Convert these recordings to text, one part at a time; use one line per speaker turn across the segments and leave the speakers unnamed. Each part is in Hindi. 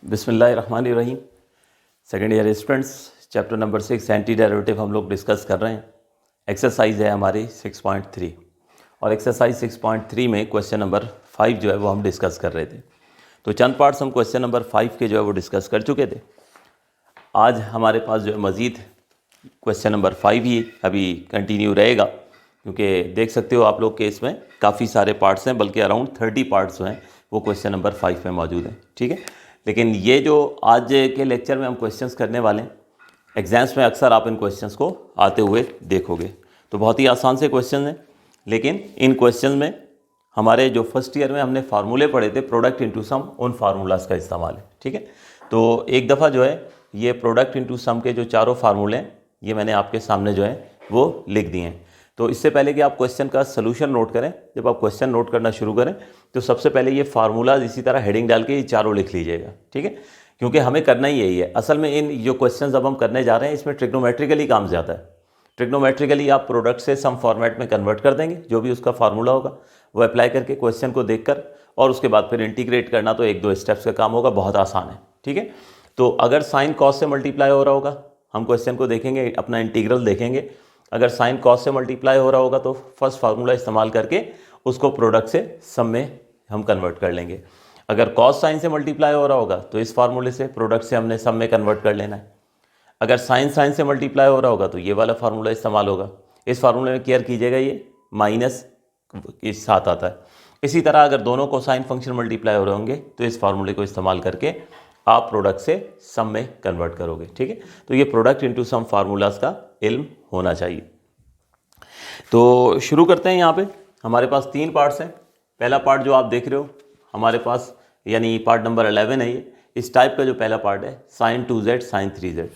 बिस्मिल्लाहिर्रहमानिर्रहीम। Second year students, chapter number 6 anti derivative हम लोग डिस्कस कर रहे हैं। एक्सरसाइज है हमारी 6.3 और एक्सरसाइज 6.3 में क्वेश्चन नंबर 5 जो है वो हम डिस्कस कर रहे थे। तो चंद पार्ट्स हम क्वेश्चन नंबर 5 के जो है वो डिस्कस कर चुके थे। आज हमारे पास जो है मज़ीद क्वेश्चन नंबर 5 ही अभी कंटिन्यू रहेगा, क्योंकि देख सकते हो आप लोग के इसमें काफ़ी सारे पार्ट्स हैं, बल्कि अराउंड 30 पार्ट्स जो हैं वो क्वेश्चन नंबर 5 में मौजूद हैं। ठीक है, लेकिन ये जो आज के लेक्चर में हम क्वेश्चंस करने वाले हैं, एग्जाम्स में अक्सर आप इन क्वेश्चंस को आते हुए देखोगे। तो बहुत ही आसान से क्वेश्चन हैं, लेकिन इन क्वेश्चन में हमारे जो फर्स्ट ईयर में हमने फार्मूले पढ़े थे प्रोडक्ट इनटू सम, उन फार्मूलाज का इस्तेमाल है। ठीक है, तो एक दफ़ा जो है ये प्रोडक्ट इनटू सम के जो चारों फार्मूले हैं ये मैंने आपके सामने जो है वो लिख दिए हैं। तो इससे पहले कि आप क्वेश्चन का सलूशन नोट करें, जब आप क्वेश्चन नोट करना शुरू करें तो सबसे पहले ये फार्मूलाज इसी तरह हेडिंग डाल के ये चारों लिख लीजिएगा। ठीक है, क्योंकि हमें करना ही यही है। असल में इन जो क्वेश्चन अब हम करने जा रहे हैं इसमें ट्रिग्नोमेट्रिकली काम ज़्यादा है। ट्रिग्नोमेट्रिकली आप प्रोडक्ट से सम फॉर्मेट में कन्वर्ट कर देंगे, जो भी उसका फार्मूला होगा वो अप्लाई करके क्वेश्चन को देखकर, और उसके बाद फिर इंटीग्रेट करना तो एक दो स्टेप्स का काम होगा, बहुत आसान है। ठीक है, तो अगर साइन कॉस से मल्टीप्लाई हो रहा होगा, हम क्वेश्चन को देखेंगे, अपना इंटीग्रल देखेंगे। अगर साइन कॉस से मल्टीप्लाई हो रहा होगा तो फर्स्ट फार्मूला इस्तेमाल करके उसको प्रोडक्ट से सम में हम कन्वर्ट कर लेंगे। अगर कॉस साइन से मल्टीप्लाई हो रहा होगा तो इस फार्मूले से प्रोडक्ट से हमने सम में कन्वर्ट कर लेना है। अगर साइन साइन से मल्टीप्लाई हो रहा होगा तो ये वाला फार्मूला इस्तेमाल होगा। इस फार्मूले में केयर कीजिएगा, ये माइनस के साथ आता है। इसी तरह अगर दोनों को साइन फंक्शन मल्टीप्लाई हो रहे होंगे तो इस फार्मूले को इस्तेमाल करके आप प्रोडक्ट से सम में कन्वर्ट करोगे। ठीक है, तो ये प्रोडक्ट इनटू सम फार्मूलाज का इल्म होना चाहिए। तो शुरू करते हैं। यहाँ पे हमारे पास 3 पार्ट्स हैं। पहला पार्ट जो आप देख रहे हो हमारे पास, यानी पार्ट नंबर 11 है ये। इस टाइप का जो पहला पार्ट है, साइन 2z साइन 3z,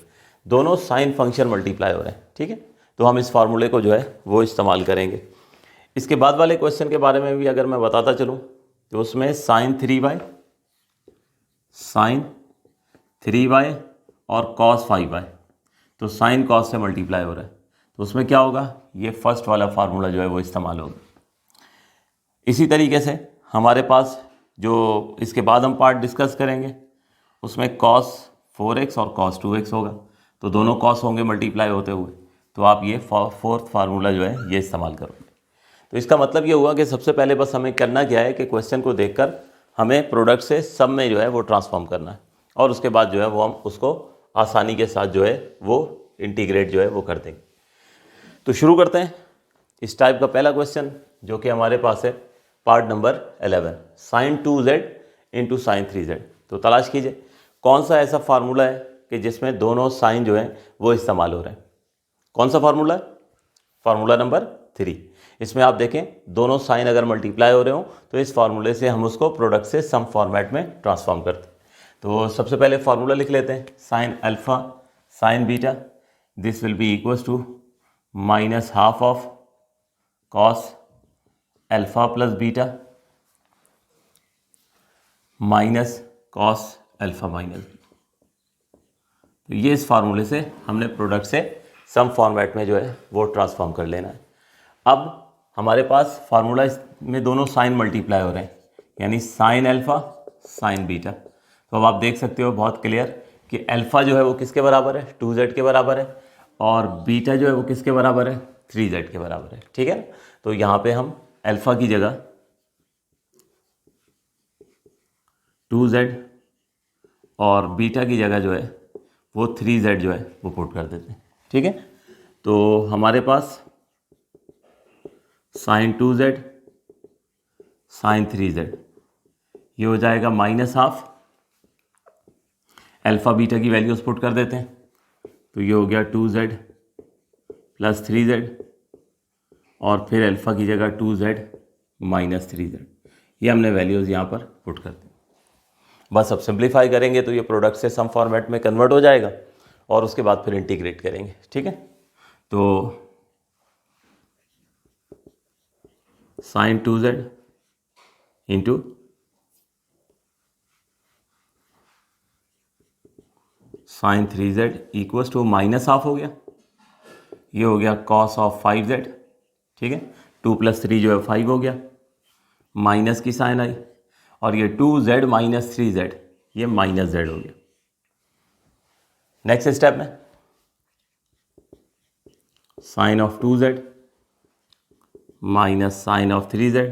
दोनों साइन फंक्शन मल्टीप्लाई हो रहे हैं। ठीक है, तो हम इस फार्मूले को जो है वो इस्तेमाल करेंगे। इसके बाद वाले क्वेश्चन के बारे में भी अगर मैं बताता चलूँ तो उसमें साइन 3y और कॉस 5y, तो साइन कॉस से मल्टीप्लाई हो रहा है, तो उसमें क्या होगा, ये फर्स्ट वाला फार्मूला जो है वो इस्तेमाल होगा। इसी तरीके से हमारे पास जो इसके बाद हम पार्ट डिस्कस करेंगे उसमें cos 4x और cos 2x होगा, तो दोनों cos होंगे मल्टीप्लाई होते हुए, तो आप ये फोर्थ फार्मूला जो है ये इस्तेमाल करोगे। तो इसका मतलब ये हुआ कि सबसे पहले बस हमें करना क्या है कि क्वेश्चन को देखकर हमें प्रोडक्ट से सम में जो है वो ट्रांसफॉर्म करना है, और उसके बाद जो है वो हम उसको आसानी के साथ जो है वो इंटीग्रेट जो है वो कर देंगे। तो शुरू करते हैं। इस टाइप का पहला क्वेश्चन जो कि हमारे पास है part number 11, sine 2z into sine 3z। तो तलाश कीजिए कौन सा ऐसा फार्मूला है कि जिसमें दोनों साइन जो हैं वो इस्तेमाल हो रहे हैं। कौन सा फार्मूला है? Formula number 3। इसमें आप देखें दोनों साइन अगर मल्टीप्लाई हो रहे हो तो इस फार्मूले से हम उसको प्रोडक्ट से सम फॉर्मेट में ट्रांसफॉर्म करते हैं। तो सबसे पहले फार्मूला लिख लेते हैं, sine alpha sine beta, this will be equals to minus half of cos alpha plus beta minus cos alpha minus beta. तो ये इस फार्मूले से हमने प्रोडक्ट से सम फॉर्मेट में जो है वो ट्रांसफॉर्म कर लेना है। अब हमारे पास फार्मूला में दोनों साइन मल्टीप्लाई हो रहे हैं, यानी साइन अल्फा साइन बीटा। तो अब आप देख सकते हो बहुत क्लियर कि अल्फा जो है वो किसके बराबर है, 2z के बराबर है, और बीटा जो है वो किसके बराबर है, 3z के बराबर है। ठीक है, तो यहाँ पे हम अल्फा की जगह 2z और बीटा की जगह जो है वो 3z जो है वो पुट कर देते हैं। ठीक है, तो हमारे पास साइन 2z साइन 3z ये हो जाएगा माइनस हाफ, अल्फा बीटा की वैल्यूज पुट कर देते हैं, तो ये हो गया 2z प्लस 3z, और फिर अल्फा की जगह 2z माइनस 3z, ये हमने वैल्यूज़ यहाँ पर पुट कर दी। बस अब सिंप्लीफाई करेंगे तो ये प्रोडक्ट से सम फॉर्मेट में कन्वर्ट हो जाएगा, और उसके बाद फिर इंटीग्रेट करेंगे। ठीक है, तो sine 2z into sine 3z equals to minus half हो गया, ये हो गया कॉस ऑफ 5z। ठीक है, 2 प्लस 3 जो है 5 हो गया, माइनस की साइन आई, और ये 2z माइनस 3z ये माइनस जेड हो गया। नेक्स्ट स्टेप में sine of 2z minus sine of 3z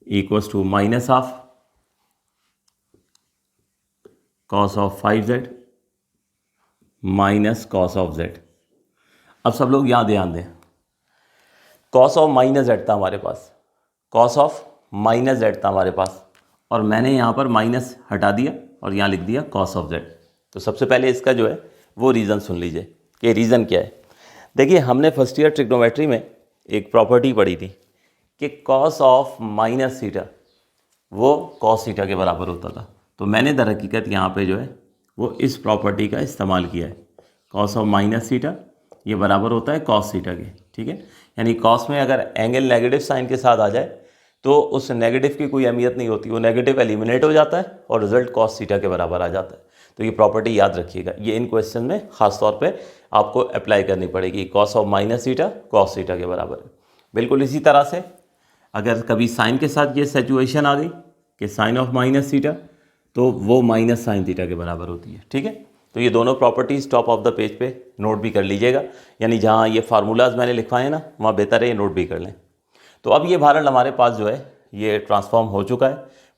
equals to minus half cos of 5z minus cos of z। अब सब लोग यहाँ ध्यान दें, कॉस ऑफ माइनस जेड था हमारे पास, कॉस ऑफ माइनस जेड था हमारे पास, और मैंने यहाँ पर माइनस हटा दिया और यहाँ लिख दिया कॉस ऑफ जेड। तो सबसे पहले इसका जो है वो रीज़न सुन लीजिए कि रीज़न क्या है। देखिए, हमने फर्स्ट ईयर ट्रिग्नोमेट्री में एक प्रॉपर्टी पढ़ी थी कि कॉस ऑफ माइनस थीटा वो कॉस थीटा के बराबर होता था। तो मैंने दर हकीकत यहाँ पे जो है वो इस प्रॉपर्टी का इस्तेमाल किया है। कॉस ऑफ माइनस थीटा ये बराबर होता है कॉस थीटा के, ठीक है। यानी कॉस में अगर एंगल नेगेटिव साइन के साथ आ जाए तो उस नेगेटिव की कोई अहमियत नहीं होती, वो नेगेटिव एलिमिनेट हो जाता है और रिजल्ट कॉस थीटा के बराबर आ जाता है। तो ये प्रॉपर्टी याद रखिएगा, ये इन क्वेश्चन में खास तौर पे आपको अप्लाई करनी पड़ेगी। Cos of minus theta cos theta के बराबर है। बिल्कुल इसी तरह से अगर कभी साइन के साथ ये सिचुएशन आ गई कि साइन ऑफ माइनस थीटा, तो वो माइनस साइन थीटा के बराबर होती है, ठीक है। तो ये दोनों properties top of the page पे नोट भी कर लीजिएगा, यानी जहाँ ये फार्मूलाज मैंने लिखवाए हैं ना, वहाँ बेहतर है ये नोट भी कर लें। तो अब ये भारत हमारे पास जो है ये ट्रांसफॉर्म हो चुका है,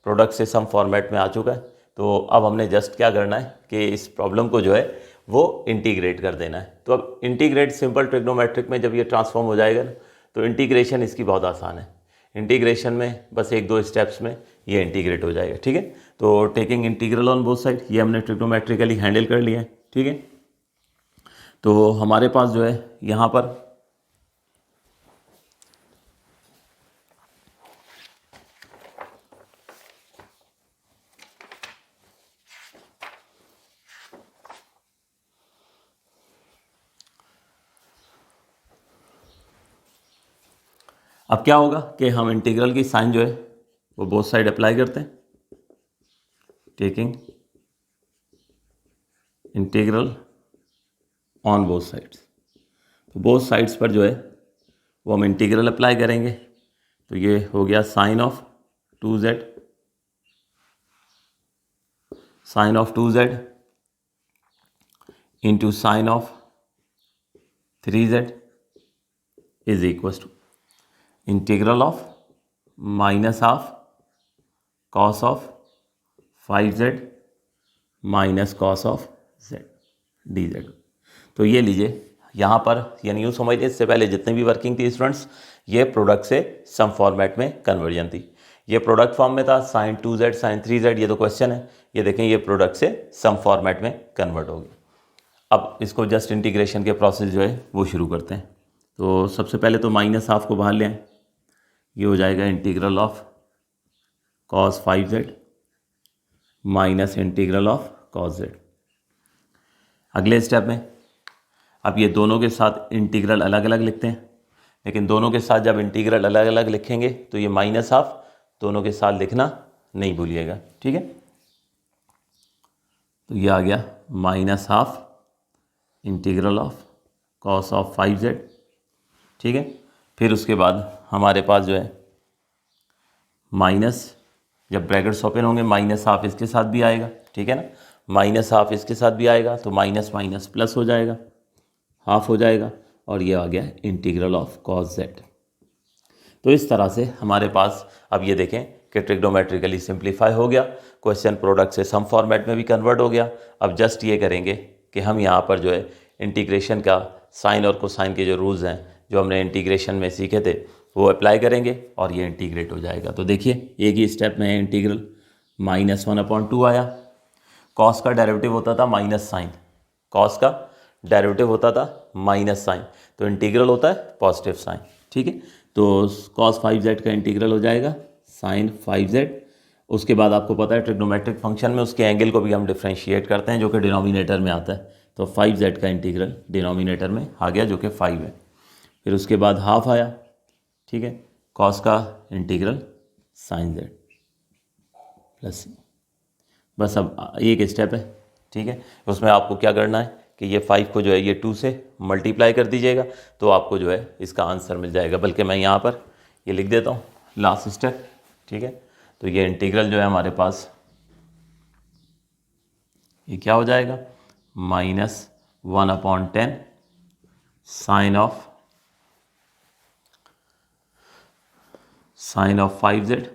प्रोडक्ट से सम फॉर्मेट में आ चुका है। तो अब हमने जस्ट क्या करना है कि इस प्रॉब्लम को जो है वो इंटीग्रेट कर देना है। तो अब इंटीग्रेट सिंपल ट्रिग्नोमेट्रिक में जब ये ट्रांसफॉर्म हो जाएगा ना, तो इंटीग्रेशन इसकी बहुत आसान है। इंटीग्रेशन में बस 1-2 स्टेप्स में ये इंटीग्रेट हो जाएगा, ठीक है। तो taking integral on both side, ये हमने ट्रिग्नोमेट्रिकली हैंडल कर लिया है, ठीक है। तो हमारे पास जो है यहाँ पर अब क्या होगा कि हम इंटीग्रल की साइन जो है वो बोथ साइड अप्लाई करते हैं। Taking integral on both sides, तो बोथ साइड्स पर जो है वो हम इंटीग्रल अप्लाई करेंगे। तो ये हो गया sine of 2z into sine of 3z is equal to integral of minus half cos of 5z minus cos of z dz। तो ये लीजिए यहाँ पर, यानी यूँ समझिए इससे पहले जितने भी वर्किंग थी स्टूडेंट्स, ये प्रोडक्ट से सम फॉर्मेट में कन्वर्जन थी। ये प्रोडक्ट फॉर्म में था साइन 2z साइन 3z, ये तो क्वेश्चन है। ये देखें ये प्रोडक्ट से सम फॉर्मेट में कन्वर्ट हो गया। अब इसको जस्ट इंटीग्रेशन के प्रोसेस जो है वो शुरू करते हैं। तो सबसे पहले तो माइनस हाफ को बाहर ले आएं, ये हो जाएगा integral of cos 5z minus integral of cos z। अगले स्टेप में अब ये दोनों के साथ इंटीग्रल अलग अलग लिखते हैं, लेकिन दोनों के साथ जब इंटीग्रल अलग अलग लिखेंगे तो ये माइनस हाफ दोनों के साथ लिखना नहीं भूलिएगा, ठीक है। तो ये आ गया minus half integral of cos of 5z, ठीक है। फिर उसके बाद हमारे पास जो है माइनस, जब ब्रैकेट्स ओपन होंगे माइनस हाफ इसके साथ भी आएगा, ठीक है ना। माइनस हाफ इसके साथ भी आएगा तो माइनस माइनस प्लस हो जाएगा, हाफ हो जाएगा, और ये आ गया इंटीग्रल ऑफ कॉस z। तो इस तरह से हमारे पास अब ये देखें कि ट्रिग्नोमेट्रिकली सिंप्लीफाई हो गया, क्वेश्चन प्रोडक्ट से सम फॉर्मेट में भी कन्वर्ट हो गया। अब जस्ट ये करेंगे कि हम यहाँ पर जो है इंटीग्रेशन का साइन और कोसाइन के जो रूल्स हैं जो हमने इंटीग्रेशन में सीखे थे वो अप्लाई करेंगे और ये इंटीग्रेट हो जाएगा। तो देखिए एक ही स्टेप में है इंटीग्रल, -1/2 आया। कॉस का डेरिवेटिव होता था माइनस साइन, कॉस का डेरिवेटिव होता था माइनस साइन, तो इंटीग्रल होता है पॉजिटिव साइन, ठीक है। तो कॉस 5z का इंटीग्रल हो जाएगा साइन 5z। उसके बाद आपको पता है ट्रिग्नोमेट्रिक फंक्शन में उसके एंगल को भी हम डिफ्रेंशिएट करते हैं जो कि डिनोमिनेटर में आता है। तो 5z का इंटीग्रल डिनोमिनेटर में आ गया जो कि 5 है। फिर उसके बाद हाफ आया, ठीक है, कॉस का इंटीग्रल साइन z प्लस, बस अब एक स्टेप है, ठीक है। उसमें आपको क्या करना है कि ये 5 को जो है ये 2 से मल्टीप्लाई कर दीजिएगा तो आपको जो है इसका आंसर मिल जाएगा। बल्कि मैं यहाँ पर ये लिख देता हूँ लास्ट स्टेप, ठीक है। तो ये इंटीग्रल जो है हमारे पास ये क्या हो जाएगा, -1/10 साइन ऑफ 5z,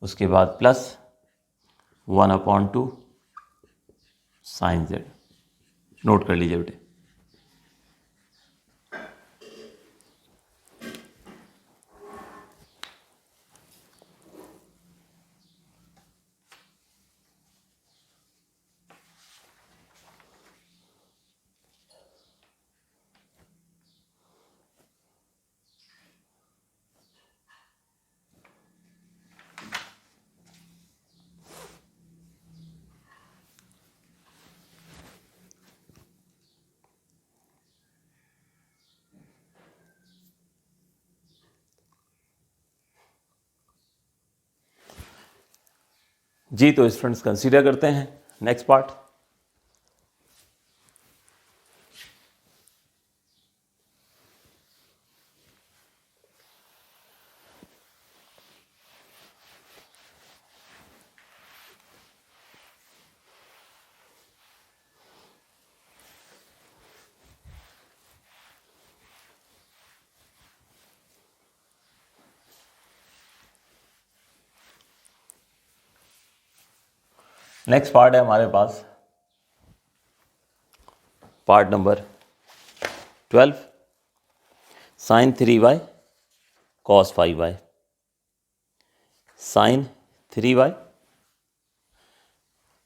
उसके बाद +1/2 साइन z। नोट कर लीजिए बेटे। जी तो स्टूडेंट्स कंसीडर करते हैं नेक्स्ट पार्ट। नेक्स्ट पार्ट है हमारे पास part number 12, sin 3y cos 5y। sin 3y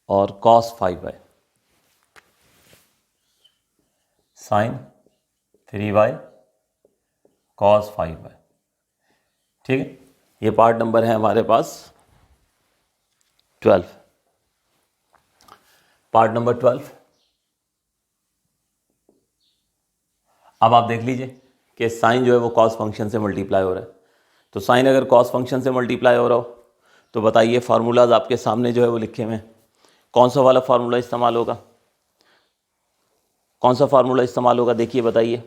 और cos 5y, sin 3y cos 5y। ठीक है, ये पार्ट नंबर है हमारे पास 12। पार्ट नंबर 12, अब आप देख लीजिए कि साइन जो है वो कॉस फंक्शन से मल्टीप्लाई हो रहा है। तो साइन अगर कॉस फंक्शन से मल्टीप्लाई हो रहा हो तो बताइए, फार्मूलाज आपके सामने जो है वो लिखे हुए हैं, कौन सा वाला फार्मूला इस्तेमाल होगा, कौन सा फार्मूला इस्तेमाल होगा, देखिए बताइए।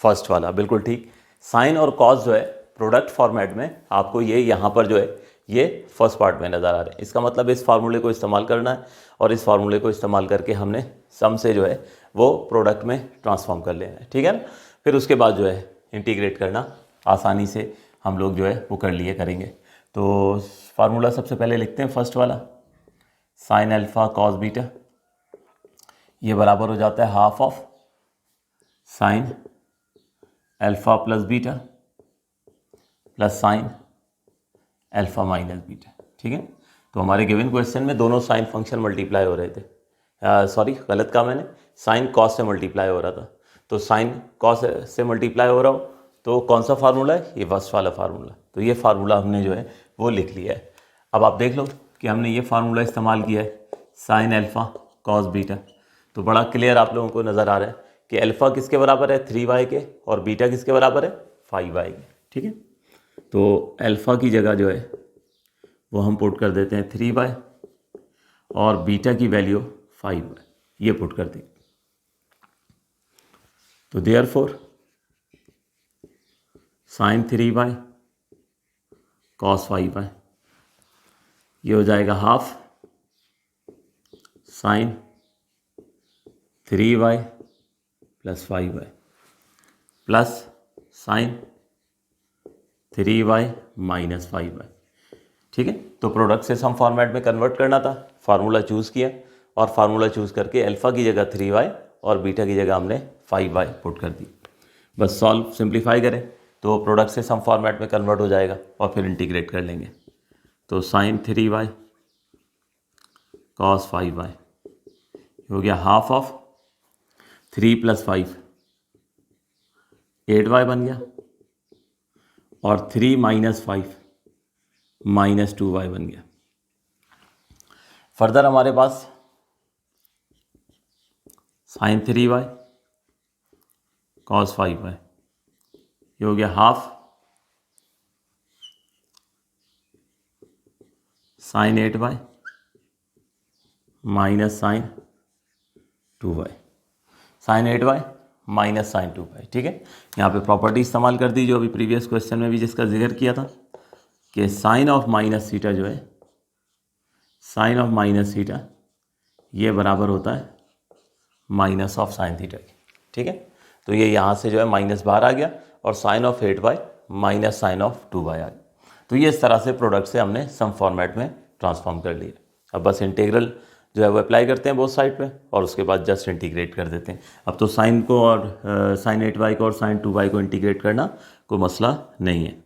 फर्स्ट वाला, बिल्कुल ठीक। साइन और कॉस जो है प्रोडक्ट फॉर्मेट में आपको ये यहाँ पर जो है ये फर्स्ट पार्ट में नज़र आ रहे हैं। इसका मतलब इस फार्मूले को इस्तेमाल करना है और इस फार्मूले को इस्तेमाल करके हमने सम से जो है वो प्रोडक्ट में ट्रांसफॉर्म कर लेना है। ठीक है ना, फिर उसके बाद जो है इंटीग्रेट करना आसानी से हम लोग जो है वो कर लिए करेंगे। तो फार्मूला सबसे पहले लिखते हैं फर्स्ट वाला, साइन अल्फ़ा कॉस बीटा, ये बराबर हो जाता है half of sine alpha plus beta plus sine alpha minus beta. ठीक है, तो हमारे गिवन क्वेश्चन में दोनों साइन फंक्शन मल्टीप्लाई हो रहे थे। सॉरी, गलत कहा मैंने, साइन कॉस से मल्टीप्लाई हो रहा था। तो साइन कॉस से मल्टीप्लाई हो रहा हो तो कौन सा फार्मूला है, ये फर्स्ट वाला फार्मूला। तो ये फार्मूला हमने जो है वो लिख लिया है। अब आप देख लो कि हमने ये फार्मूला इस्तेमाल किया है, साइन अल्फ़ा कॉस बीटा। तो बड़ा क्लियर आप लोगों को नज़र आ रहा है कि अल्फ़ा किसके बराबर है, 3y के, और बीटा किसके बराबर है, 5y के। ठीक है, तो अल्फ़ा की जगह जो है वो हम पुट कर देते हैं 3y और बीटा की वैल्यू 5y, ये पुट कर देंगे। तो therefore sign 3y cos 5y, ये हो जाएगा half sine 3y plus 5y plus sign 3y minus 5y। ठीक है, तो प्रोडक्ट से सम फॉर्मेट में कन्वर्ट करना था, फार्मूला चूज़ किया और फार्मूला चूज़ करके अल्फ़ा की जगह 3y और बीटा की जगह हमने 5y पुट कर दी। बस सॉल्व सिंप्लीफाई करें तो प्रोडक्ट से सम फॉर्मेट में कन्वर्ट हो जाएगा और फिर इंटीग्रेट कर लेंगे। तो साइन 3y कॉस 5y हो गया हाफ ऑफ 3 + 5 8y बन गया और 3 - 5 -2y बन गया। फर्दर हमारे पास साइन 3y कॉस 5y, ये हो गया half sine 8y minus sine 2y, sine 8y minus sine 2y। ठीक है, यहाँ पे प्रॉपर्टी इस्तेमाल कर दी जो अभी प्रीवियस क्वेश्चन में भी जिसका जिक्र किया था कि साइन ऑफ माइनस थीटा जो है, साइन ऑफ माइनस थीटा ये बराबर होता है माइनस ऑफ साइन थीटा की, ठीक है। तो ये यहाँ से जो है माइनस बाहर आ गया और sine of 8y minus sine of 2y आ गया। तो ये इस तरह से प्रोडक्ट से हमने सम फॉर्मेट में ट्रांसफॉर्म कर लिया। अब बस इंटीग्रल जो है वो अप्लाई करते हैं बोथ साइड पे और उसके बाद जस्ट इंटीग्रेट कर देते हैं। अब तो साइन को और साइन 8y को और साइन 2y को इंटीग्रेट करना कोई मसला नहीं है।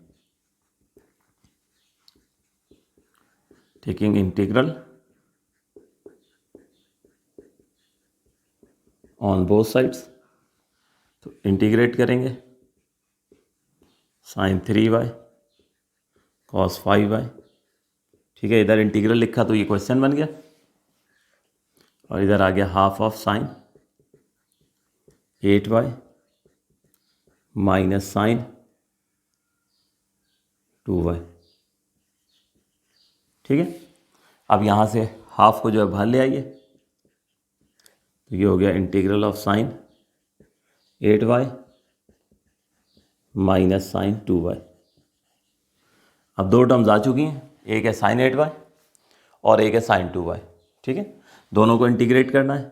Taking integral on both sides, तो इंटीग्रेट करेंगे साइन 3y कॉस 5y, ठीक है। इधर इंटीग्रल लिखा तो ये क्वेश्चन बन गया और इधर आ गया half of sine 8y minus sine 2y, ठीक है। अब यहाँ से हाफ को जो है बाहर ले आइए, तो ये हो गया integral of sine 8y minus sine 2y। अब दो टर्म्स आ चुकी हैं, एक है साइन 8y और एक है साइन 2y, ठीक है। दोनों को इंटीग्रेट करना है,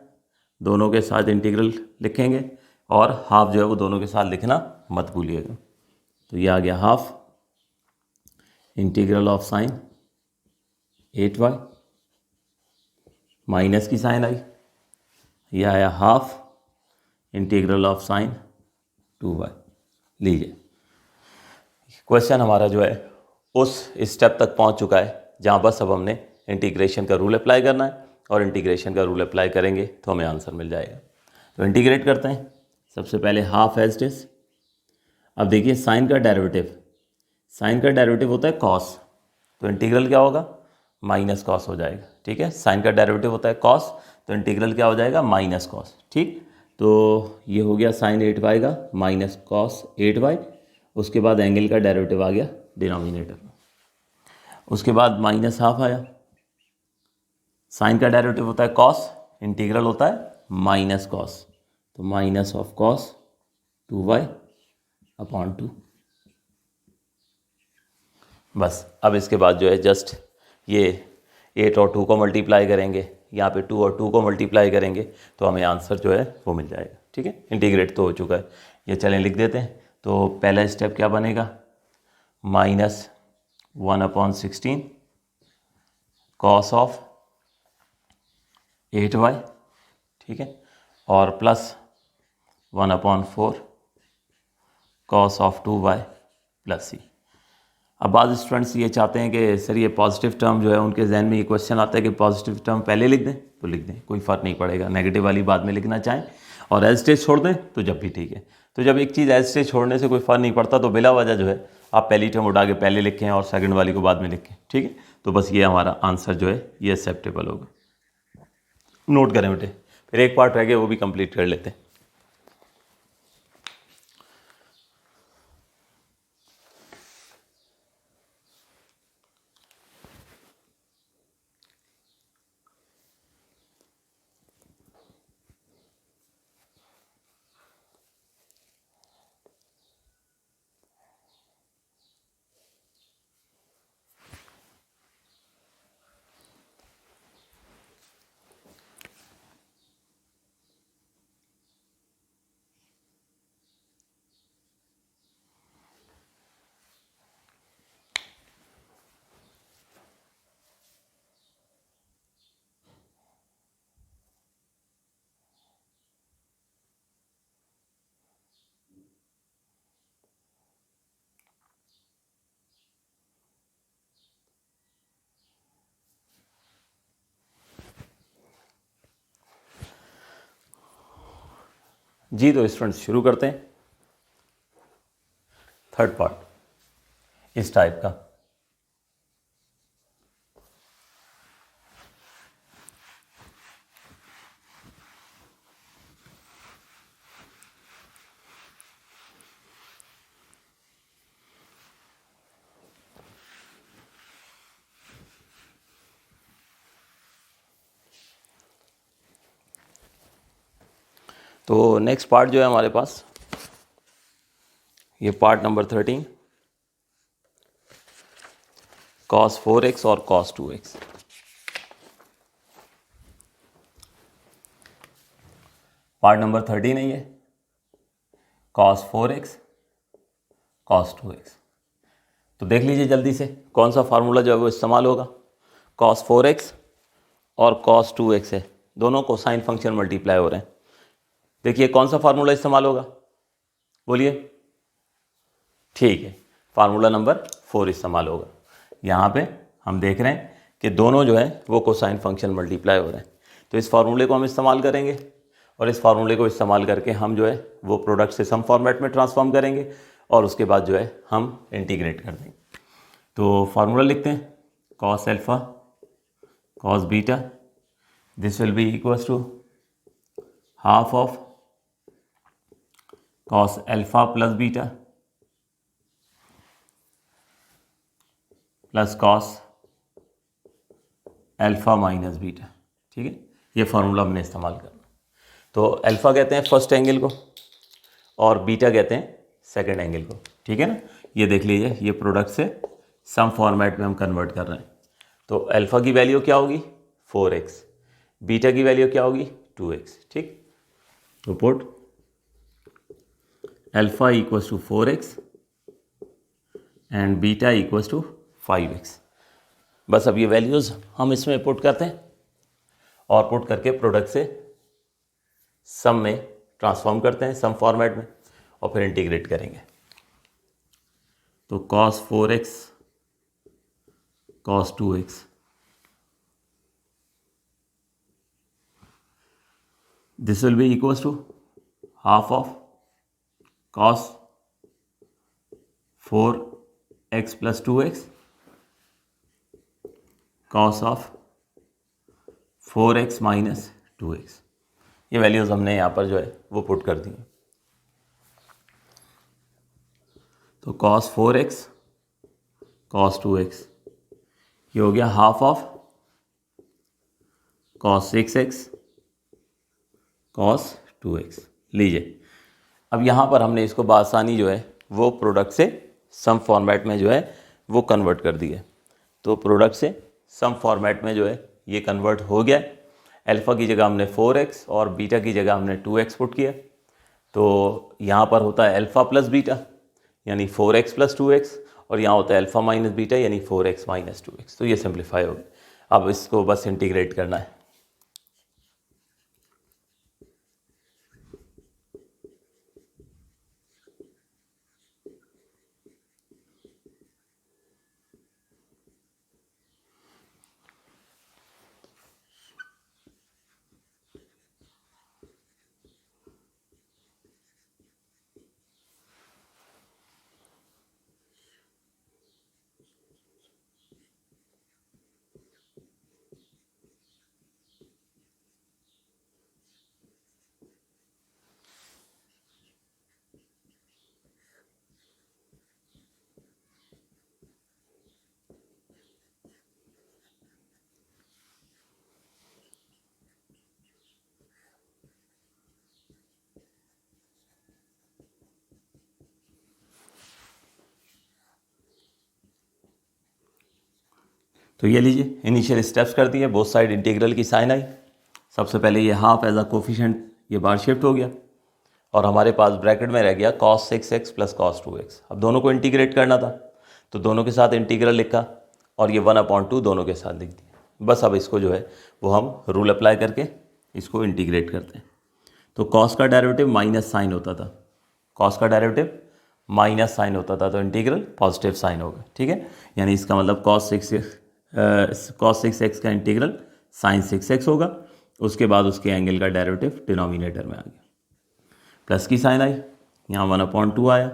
दोनों के साथ इंटीग्रल लिखेंगे और हाफ जो है वो दोनों के साथ लिखना मत भूलिएगा। तो ये आ गया half integral of sine 8y, minus की साइन आई, यह आया half integral of sign 2y। लीजिए क्वेश्चन हमारा जो है उस स्टेप तक पहुंच चुका है जहां बस अब हमने इंटीग्रेशन का रूल अप्लाई करना है और इंटीग्रेशन का रूल अप्लाई करेंगे तो हमें आंसर मिल जाएगा। तो इंटीग्रेट करते हैं। सबसे पहले हाफ एज इट इज। अब देखिए साइन का डेरिवेटिव होता है कॉस, तो इंटीग्रल क्या होगा माइनस कॉस हो जाएगा, ठीक है। साइन का डेरिवेटिव होता है कॉस, तो इंटीग्रल क्या हो जाएगा माइनस कॉस, ठीक। तो ये हो गया साइन 8y का माइनस कॉस 8y, उसके बाद एंगल का डेरिवेटिव आ गया डिनोमिनेटर में, उसके बाद माइनस हाफ आया। साइन का डेरिवेटिव होता है कॉस, इंटीग्रल होता है माइनस कॉस, तो minus of cos 2y upon 2। बस अब इसके बाद जो है जस्ट ये 8 और 2 को मल्टीप्लाई करेंगे, यहाँ पे 2 और 2 को मल्टीप्लाई करेंगे तो हमें आंसर जो है वो मिल जाएगा, ठीक है। इंटीग्रेट तो हो चुका है, ये चलें लिख देते हैं। तो पहला स्टेप क्या बनेगा माइनस 1/16 कॉस ऑफ 8y, ठीक है, और plus 1/4 cos of 2y plus c। अब बाद स्टूडेंट्स ये चाहते हैं कि सर ये पॉजिटिव टर्म जो है उनके जहन में ये क्वेश्चन आता है कि पॉजिटिव टर्म पहले लिख दें, तो लिख दें, कोई फ़र्क नहीं पड़ेगा। नेगेटिव वाली बाद में लिखना चाहें और एज स्टेज छोड़ दें तो जब भी ठीक है। तो जब एक चीज़ एज स्टेज छोड़ने से कोई फ़र्क नहीं पड़ता तो बिला वजह जो है आप पहली टर्म उठा के पहले लिखें और सेकंड वाली को बाद में लिखें, ठीक है। तो बस ये हमारा आंसर जो है ये एक्सेप्टेबल होगा। नोट करें बेटे, फिर एक पार्ट रह गया वो भी कंप्लीट कर लेते हैं। जी तो स्टूडेंट्स शुरू करते हैं थर्ड पार्ट इस टाइप का। तो नेक्स्ट पार्ट जो है हमारे पास ये पार्ट नंबर 13 cos 4x और cos 2x। पार्ट नंबर 13 है ये, cos 4x cos 2x। तो देख लीजिए जल्दी से कौन सा फार्मूला जो है वो इस्तेमाल होगा। cos 4x और cos 2x है, दोनों कोसाइन फंक्शन मल्टीप्लाई हो रहे हैं। देखिए कौन सा फार्मूला इस्तेमाल होगा, बोलिए। ठीक है, फार्मूला नंबर 4 इस्तेमाल होगा। यहाँ पे हम देख रहे हैं कि दोनों जो है वो कोसाइन फंक्शन मल्टीप्लाई हो रहे हैं, तो इस फार्मूले को हम इस्तेमाल करेंगे और इस फार्मूले को इस्तेमाल करके हम जो है वो प्रोडक्ट से सम फॉर्मेट में ट्रांसफॉर्म करेंगे और उसके बाद जो है हम इंटीग्रेट कर देंगे। तो फार्मूला लिखते हैं, cos alpha cos beta, this will be equals to half of cos alpha plus beta plus cos alpha minus beta. ठीक है, ये फार्मूला हमने इस्तेमाल करना। तो अल्फ़ा कहते हैं फर्स्ट एंगल को और बीटा कहते हैं सेकंड एंगल को। ठीक है ना, ये देख लीजिए, ये प्रोडक्ट से सम फॉर्मेट में हम कन्वर्ट कर रहे हैं। तो अल्फ़ा की वैल्यू क्या होगी 4x, बीटा की वैल्यू क्या होगी 2x। ठीक, तो put alpha equals to 4x and beta equals to 5x। बस अब ये वैल्यूज़ हम इसमें पुट करते हैं और पुट करके प्रोडक्ट से सम में ट्रांसफॉर्म करते हैं, सम फॉर्मेट में, और फिर इंटीग्रेट करेंगे। तो cos 4x cos 2x, this will be equals to half of cos 4x plus 2x cos of 4x minus 2x। ये वैल्यूज़ हमने यहाँ पर जो है वो पुट कर दी हैं। तो cos 4x cos 2x ये हो गया half of cos 6x cos 2x। लीजिए, अब यहाँ पर हमने इसको बआसानी जो है वो प्रोडक्ट से सम फॉर्मेट में जो है वो कन्वर्ट कर दिया। तो प्रोडक्ट से सम फॉर्मेट में जो है ये कन्वर्ट हो गया। अल्फ़ा की जगह हमने 4x और बीटा की जगह हमने 2x पुट किया। तो यहाँ पर होता है अल्फ़ा प्लस बीटा यानी 4x प्लस 2x, और यहाँ होता है अल्फ़ा माइनस बीटा यानी 4x माइनस 2x। तो ये सिंप्लीफाई हो गया। अब इसको बस इंटीग्रेट करना है। तो ये लीजिए इनिशियल स्टेप्स कर दिए, बोथ साइड इंटीग्रल की साइन आई। सबसे पहले ये हाफ एज अ कोफिशिएंट ये बार शिफ्ट हो गया और हमारे पास ब्रैकेट में रह गया cos 6x plus cos 2x। अब दोनों को इंटीग्रेट करना था तो दोनों के साथ इंटीग्रल लिखा और ये 1/2 दोनों के साथ लिख दिया। बस अब इसको जो है वो हम रूल अप्लाई करके इसको इंटीग्रेट करते हैं। तो cos का डेरिवेटिव माइनस साइन होता था, cos का डेरिवेटिव माइनस साइन होता था, तो इंटीग्रल पॉजिटिव साइन होगा। ठीक है, यानी इसका मतलब cos 6x का इंटीग्रल साइन 6x होगा। उसके बाद उसके एंगल का डेरिवेटिव डिनोमिनेटर में आ गया, प्लस की साइन आई, यहाँ 1/2 आया।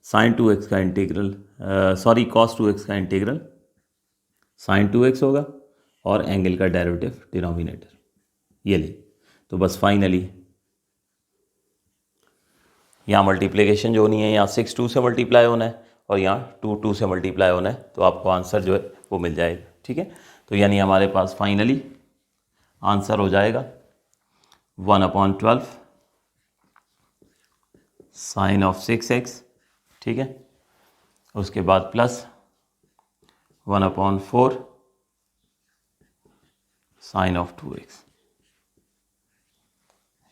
साइन 2x का इंटीग्रल cos 2x का इंटीग्रल साइन 2x होगा और एंगल का डेरिवेटिव डिनोमिनेटर ये ले। तो बस फाइनली यहाँ मल्टीप्लिकेशन जो होनी है, यहाँ 6 2 से मल्टीप्लाई होना है और यहाँ 2 2 से मल्टीप्लाई होना है, तो आपको आंसर जो है वो मिल जाएगा। ठीक है, तो यानी हमारे पास फाइनली आंसर हो जाएगा 1/12 साइन ऑफ 6x। ठीक है, उसके बाद प्लस 1/4 साइन ऑफ 2x।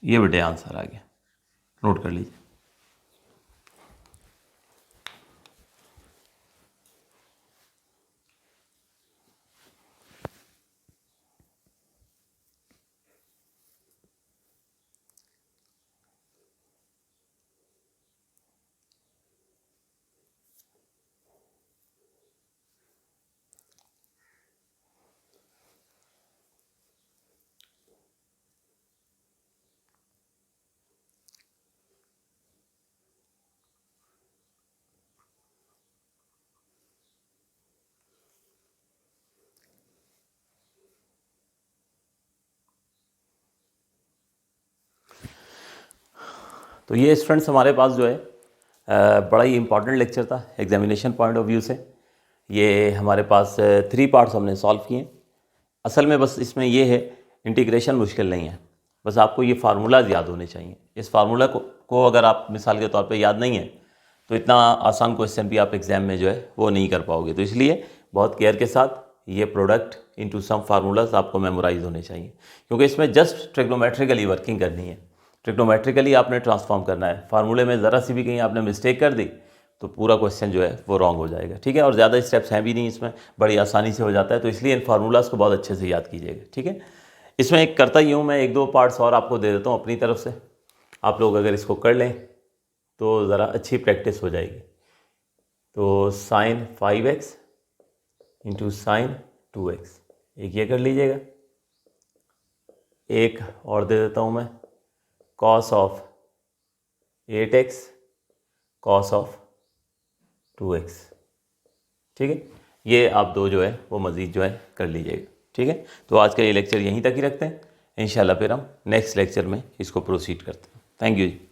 ये बेटे आंसर आ गया, नोट कर लीजिए। तो ये स्टूडेंट्स हमारे पास जो है बड़ा ही इम्पॉर्टेंट लेक्चर था एग्जामिनेशन पॉइंट ऑफ व्यू से। ये हमारे पास 3 पार्ट्स हमने सॉल्व किए। असल में बस इसमें ये है, इंटीग्रेशन मुश्किल नहीं है, बस आपको ये फार्मूलाज याद होने चाहिए। इस फार्मूला को अगर आप मिसाल के तौर पे याद नहीं है तो इतना आसान क्वेश्चन भी आप एग्ज़ाम में जो है वो नहीं कर पाओगे। तो इसलिए बहुत केयर के साथ ये प्रोडक्ट इनटू सम फार्मूलाज आपको मेमोराइज होने चाहिए, क्योंकि इसमें जस्ट ट्रिग्नोमेट्रिकली वर्किंग करनी है। ट्रिग्नोमेट्रिकली आपने ट्रांसफॉर्म करना है। फार्मूले में ज़रा सी भी कहीं आपने मिस्टेक कर दी तो पूरा क्वेश्चन जो है वो रॉन्ग हो जाएगा। ठीक है, और ज़्यादा स्टेप्स हैं भी नहीं इसमें, बड़ी आसानी से हो जाता है। तो इसलिए इन फार्मूलाज़ को बहुत अच्छे से याद कीजिएगा। ठीक है, इसमें एक करता ही हूँ मैं, 1-2 पार्ट्स और आपको दे देता हूँ अपनी तरफ से। आप लोग अगर इसको कर लें तो ज़रा अच्छी प्रैक्टिस हो जाएगी। तो sin 5x into sine 2x, एक ये कर लीजिएगा। एक और दे देता हूँ मैं, cos of 8x cos of 2x। ठीक है, ये आप 2 जो है वो मज़ीद जो है कर लीजिएगा। ठीक है, तो आज का ये लेक्चर यहीं तक ही रखते हैं। इंशाल्लाह फिर हम नेक्स्ट लेक्चर में इसको प्रोसीड करते हैं। Thank you ji.